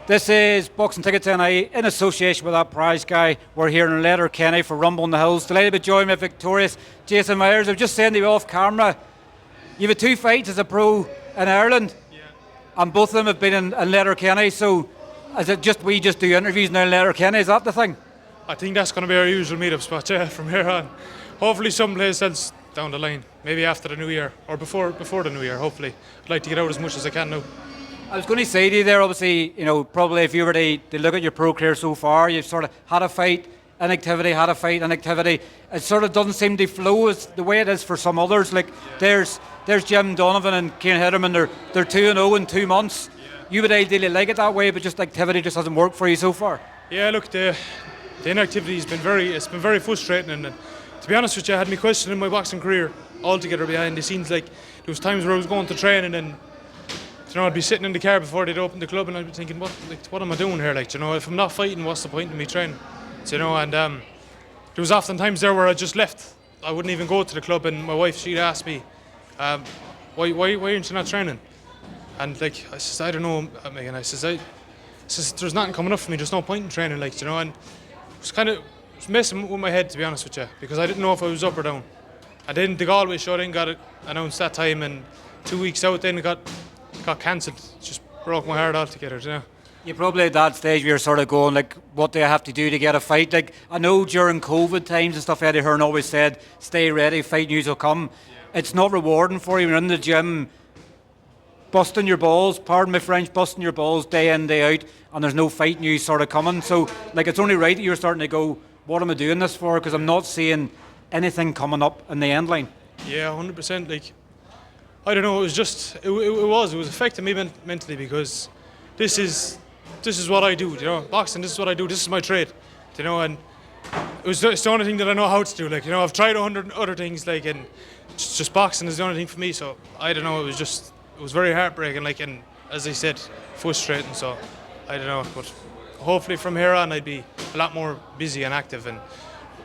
This is Boxing Ticket tonight in association with that prize guy. We're here in Letterkenny for Rumble in the Hills. Delighted to join me, victorious Jason Myers. I was just saying to you off camera, you've had 2 fights as a pro in Ireland, and both of them have been in Letterkenny. So, is it just we just do interviews now in Letterkenny? Is that the thing? I think that's going to be our usual meet-up spot, from here on. Hopefully someplace else down the line, maybe after the new year, or before the new year, hopefully. I'd like to get out as much as I can now. I was going to say to you there, obviously, probably if you were to look at your pro career so far, you've sort of had a fight, inactivity, had a fight, inactivity. It sort of doesn't seem to flow as the way it is for some others. Like there's Jim Donovan and Kian Hedderman, they're 2-0 in 2 months. You would ideally like it that way, but just activity just hasn't worked for you so far. Yeah, look, the inactivity has been very frustrating, and to be honest with you, I had me questioning my boxing career altogether behind the scenes. Like there was times where I was going to train and then I'd be sitting in the car before they'd open the club and I'd be thinking, what am I doing here? Like, if I'm not fighting, what's the point in me training? And there was often times there where I just left. I wouldn't even go to the club, and my wife, she'd ask me, why aren't you not training? And like I says, I don't know, Megan. I says, there's nothing coming up for me. There's no point in training, and it was messing with my head, to be honest with you, because I didn't know if I was up or down. And then the Galway show then got it announced that time, and 2 weeks out then it got cancelled. It just broke my heart altogether, You probably at that stage where you're sort of going like, what do I have to do to get a fight? Like I know during COVID times and stuff, Eddie Hearn always said, stay ready, fight news will come. Yeah. It's not rewarding for you. You're in the gym busting your balls, pardon my French, busting your balls day in, day out, and there's no fight news sort of coming. So like it's only right that you're starting to go, what am I doing this for? Because I'm not seeing anything coming up in the end line. Yeah, 100%. Like I don't know, it was just it was affecting me mentally, because this is what I do, boxing, this is what I do, this is my trade, and it's the only thing that I know how to do. Like, I've tried 100 other things, like, and just boxing is the only thing for me. So I don't know, it was very heartbreaking, like, and as I said, frustrating. So I don't know, but hopefully from here on I'd be a lot more busy and active, and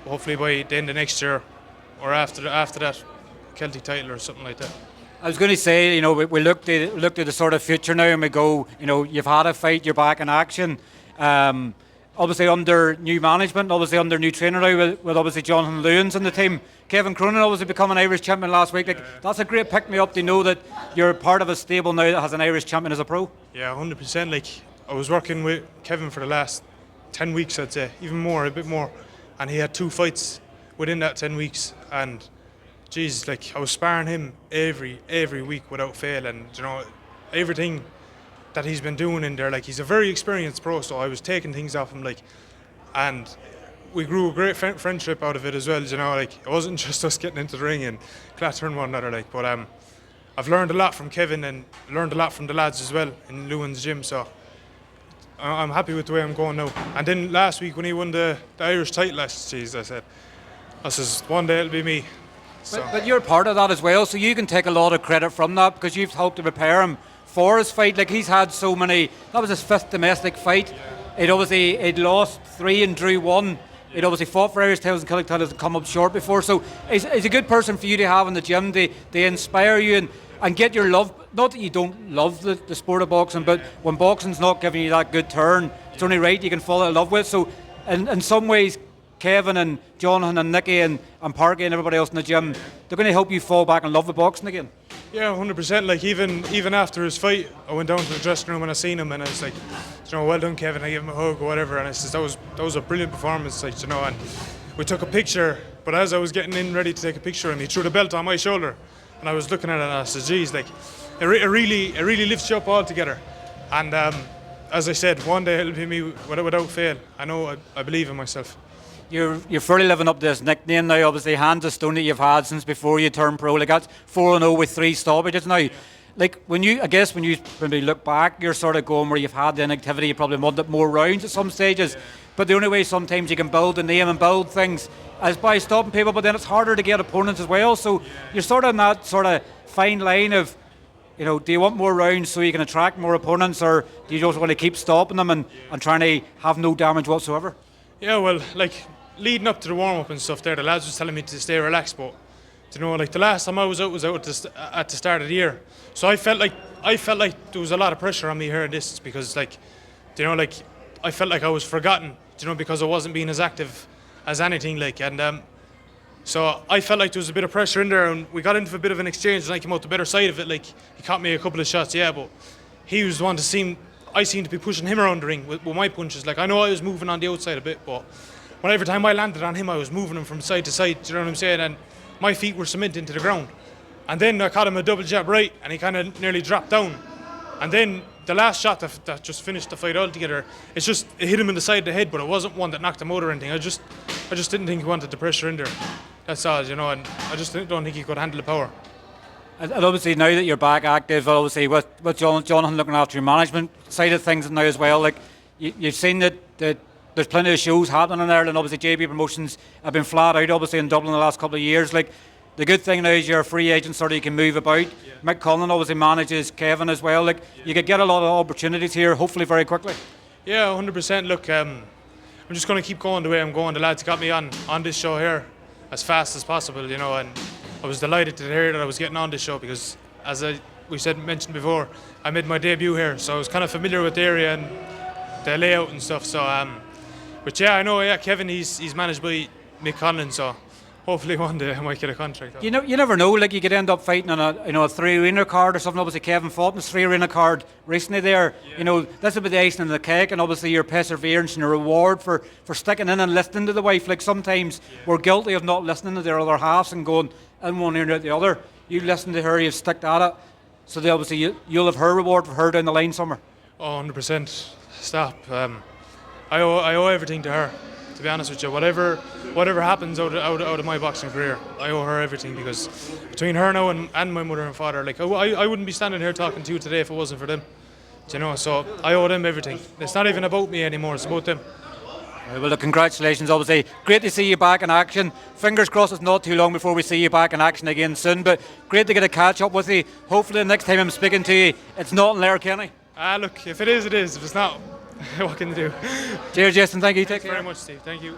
hopefully by the end of next year or after that Celtic title or something like that. I was going to say, we looked at the sort of future now, and we go, you've had a fight, you're back in action. Obviously under new management, obviously under new trainer now with obviously Jonathan Owens in the team. Kevin Cronin obviously become an Irish champion last week. That's a great pick-me-up to know that you're part of a stable now that has an Irish champion as a pro. Yeah, 100%. Like I was working with Kevin for the last 10 weeks, I'd say, even more, a bit more, and he had 2 fights within that 10 weeks, and geez, like I was sparring him every week without fail, and everything that he's been doing in there, like he's a very experienced pro, so I was taking things off him, like, and we grew a great friendship out of it as well, like it wasn't just us getting into the ring and clattering one another, like, but I've learned a lot from Kevin and learned a lot from the lads as well in Lewin's gym, so I'm happy with the way I'm going now. And then last week when he won the Irish title, I said, one day it'll be me. So. But you're part of that as well, so you can take a lot of credit from that, because you've helped to prepare him for his fight. Like he's had so many. That was his 5th domestic fight. He'd lost 3 and drew 1. He'd obviously fought for Irish titles and Celtic titles and come up short before. So he's a good person for you to have in the gym. They inspire you and get your love. Not that you don't love the sport of boxing, but when boxing's not giving you that good turn, it's only right you can fall in love with. So in some ways, Kevin and Jonathan and Nicky and Parky and everybody else in the gym, they're going to help you fall back and love the boxing again. Yeah, 100%. Like even after his fight, I went down to the dressing room and I seen him, and I was like, well done, Kevin. I gave him a hug or whatever, and I said that was a brilliant performance, like, and we took a picture. But as I was getting in ready to take a picture of him, he threw the belt on my shoulder, and I was looking at it and I said, geez, like it really lifts you up altogether. And as I said, one day it'll be me without fail. I believe in myself. You're fully living up to this nickname now, obviously, Hands of Stone, that you've had since before you turned pro. Like that's 4-0 with 3 stoppages now. Like when you maybe look back, you're sort of going where you've had the inactivity, you probably wanted more rounds at some stages. But the only way sometimes you can build a name and build things is by stopping people, but then it's harder to get opponents as well. So you're sort of in that sort of fine line of, do you want more rounds so you can attract more opponents, or do you just want to keep stopping them and trying to have no damage whatsoever? Yeah, well, like leading up to the warm-up and stuff there, the lads was telling me to stay relaxed, but like the last time I was out at the start of the year, so I felt like there was a lot of pressure on me here in this, because like you know, like I felt like I was forgotten, you know, because I wasn't being as active as anything, like, and so I felt like there was a bit of pressure in there, and we got into a bit of an exchange, and I came out the better side of it. Like, he caught me a couple of shots, yeah, but he was the one I seemed to be pushing him around the ring with my punches. Like, I know I was moving on the outside a bit, but every time I landed on him, I was moving him from side to side, do you know what I'm saying? And my feet were cemented into the ground. And then I caught him a double jab right, and he kind of nearly dropped down. And then the last shot that just finished the fight altogether, it hit him in the side of the head, but it wasn't one that knocked him out or anything. I just didn't think he wanted the pressure in there. That's all, you know, and I just don't think he could handle the power. And obviously now that you're back active, obviously with Jonathan looking after your management side of things now as well, like you've seen that there's plenty of shows happening in Ireland. Obviously JB Promotions have been flat out obviously in Dublin the last couple of years. Like, the good thing now is you're a free agent, so you can move about. Yeah. Mick Cullen obviously manages Kevin as well. Like, you could get a lot of opportunities here, hopefully very quickly. Yeah, 100%. Look, I'm just going to keep going the way I'm going. The lads got me on this show here as fast as possible, you know, and I was delighted to hear that I was getting on this show because, as we mentioned before, I made my debut here, so I was kind of familiar with the area and the layout and stuff. So, but yeah, I know. Yeah, Kevin, he's managed by Mick Conlon, so hopefully one day I might get a contract. You never know. Like, you could end up fighting on a 3-arena card or something. Obviously, Kevin fought in his 3-arena card recently there. Yeah. You know, this will be the icing on the cake, and obviously your perseverance and your reward for sticking in and listening to the wife. Like, sometimes we're guilty of not listening to their other halves and going in one ear and out the other. You listen to her, you stick at it. So obviously you'll have her reward for her down the line somewhere. Oh, 100%. Stop. I owe everything to her. To be honest with you, whatever happens out of my boxing career, I owe her everything, because between her now and my mother and father, like I wouldn't be standing here talking to you today if it wasn't for them. Do you know? So I owe them everything. It's not even about me anymore; it's about them. Well, congratulations, obviously. Great to see you back in action. Fingers crossed it's not too long before we see you back in action again soon, but great to get a catch up with you. Hopefully the next time I'm speaking to you, it's not in Letterkenny. Look, if it is, it is. If it's not, what can you do? Cheers, Jason. Thank you. Thanks very much, Steve. Thank you.